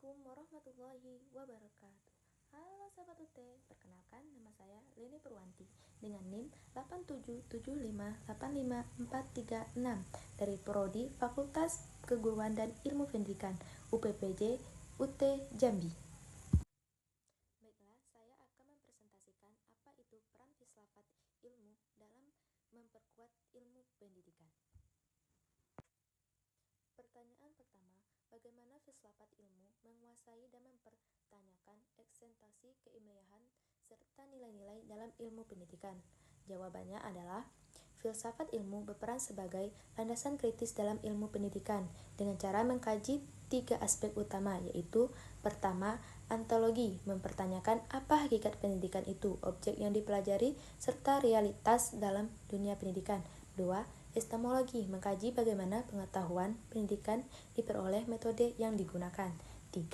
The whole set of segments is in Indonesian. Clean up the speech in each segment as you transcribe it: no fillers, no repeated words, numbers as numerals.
Assalamualaikum warahmatullahi wabarakatuh. Halo sahabat UT, perkenalkan nama saya Leni Purwanti dengan NIM 87758543 dari Prodi Fakultas Keguruan dan Ilmu Pendidikan UPPJ UT Jambi. Baiklah, saya akan mempresentasikan apa itu peran filsafat ilmu dalam memperkuat ilmu pendidikan. Pertanyaan pertama, bagaimana filsafat ilmu menguasai dan mempertanyakan eksistensi keilmiahan serta nilai-nilai dalam ilmu pendidikan? Jawabannya adalah, filsafat ilmu berperan sebagai landasan kritis dalam ilmu pendidikan dengan cara mengkaji tiga aspek utama, yaitu pertama, ontologi, mempertanyakan apa hakikat pendidikan itu, objek yang dipelajari, serta realitas dalam dunia pendidikan. Dua, epistemologi, mengkaji bagaimana pengetahuan pendidikan diperoleh, metode yang digunakan. 3.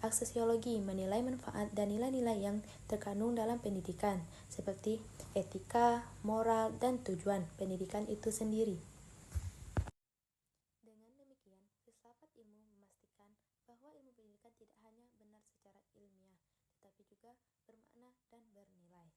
Aksesiologi, menilai manfaat dan nilai-nilai yang terkandung dalam pendidikan, seperti etika, moral, dan tujuan pendidikan itu sendiri. Dengan demikian, filsafat ilmu memastikan bahwa ilmu pendidikan tidak hanya benar secara ilmiah, tetapi juga bermakna dan bernilai.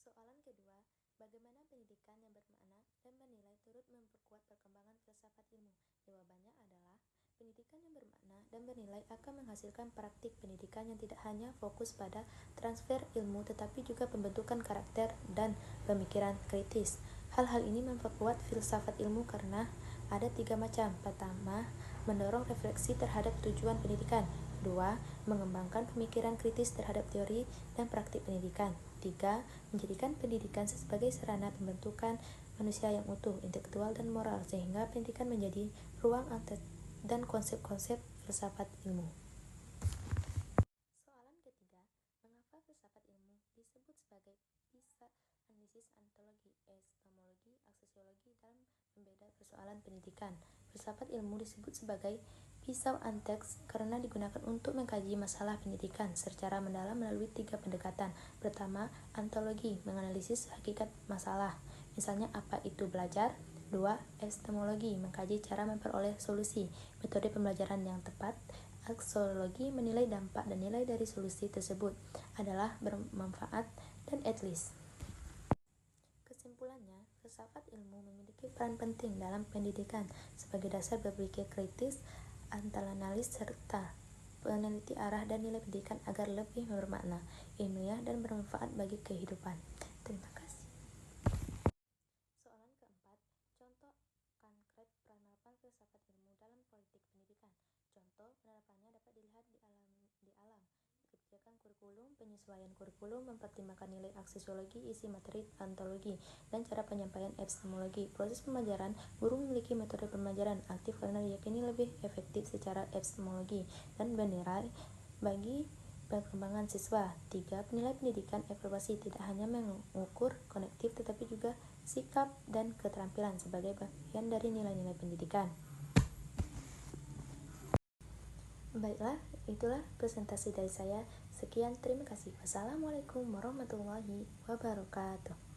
Soalan kedua, bagaimana pendidikan yang bermakna dan bernilai turut memperkuat perkembangan filsafat ilmu? Jawabannya adalah, pendidikan yang bermakna dan bernilai akan menghasilkan praktik pendidikan yang tidak hanya fokus pada transfer ilmu, tetapi juga pembentukan karakter dan pemikiran kritis. Hal-hal ini memperkuat filsafat ilmu karena ada tiga macam. Pertama, mendorong refleksi terhadap tujuan pendidikan. 2. Mengembangkan pemikiran kritis terhadap teori dan praktik pendidikan. 3. Menjadikan pendidikan sebagai sarana pembentukan manusia yang utuh, intelektual, dan moral, sehingga pendidikan menjadi ruang dan konsep-konsep filsafat ilmu. Soalan ketiga, mengapa filsafat ilmu disebut sebagai pisau analisis ontologi, epistemologi, aksesiologi dalam membeda persoalan pendidikan? Filsafat ilmu disebut sebagai pisau anteks karena digunakan untuk mengkaji masalah pendidikan secara mendalam melalui tiga pendekatan. Pertama, ontologi, menganalisis hakikat masalah, misalnya apa itu belajar. 2. Epistemologi, mengkaji cara memperoleh solusi, metode pembelajaran yang tepat. Aksesiologi, menilai dampak dan nilai dari solusi tersebut adalah bermanfaat dan etis. Kesimpulannya, filsafat ilmu memiliki peran penting dalam pendidikan sebagai dasar berpikir kritis, analis, serta peneliti arah dan nilai pendidikan agar lebih bermakna, ilmiah, dan bermanfaat bagi kehidupan. Terima kasih. Soalan keempat, contoh konkret penerapan filsafat ilmu dalam politik pendidikan. Contoh penerapannya dapat dilihat di alam. Kebijakan kurikulum, penyesuaian kurikulum, mempertimbangkan nilai aksesiologi, isi materi ontologi, dan cara penyampaian epistemologi. Proses pembelajaran, guru memiliki metode pembelajaran aktif karena diyakini lebih efektif secara epistemologi dan bernilai bagi perkembangan siswa. 3. Penilai pendidikan evaluasi tidak hanya mengukur kognitif tetapi juga sikap dan keterampilan sebagai bagian dari nilai-nilai pendidikan. Baiklah, itulah presentasi dari saya. Sekian, terima kasih. Wassalamualaikum warahmatullahi wabarakatuh.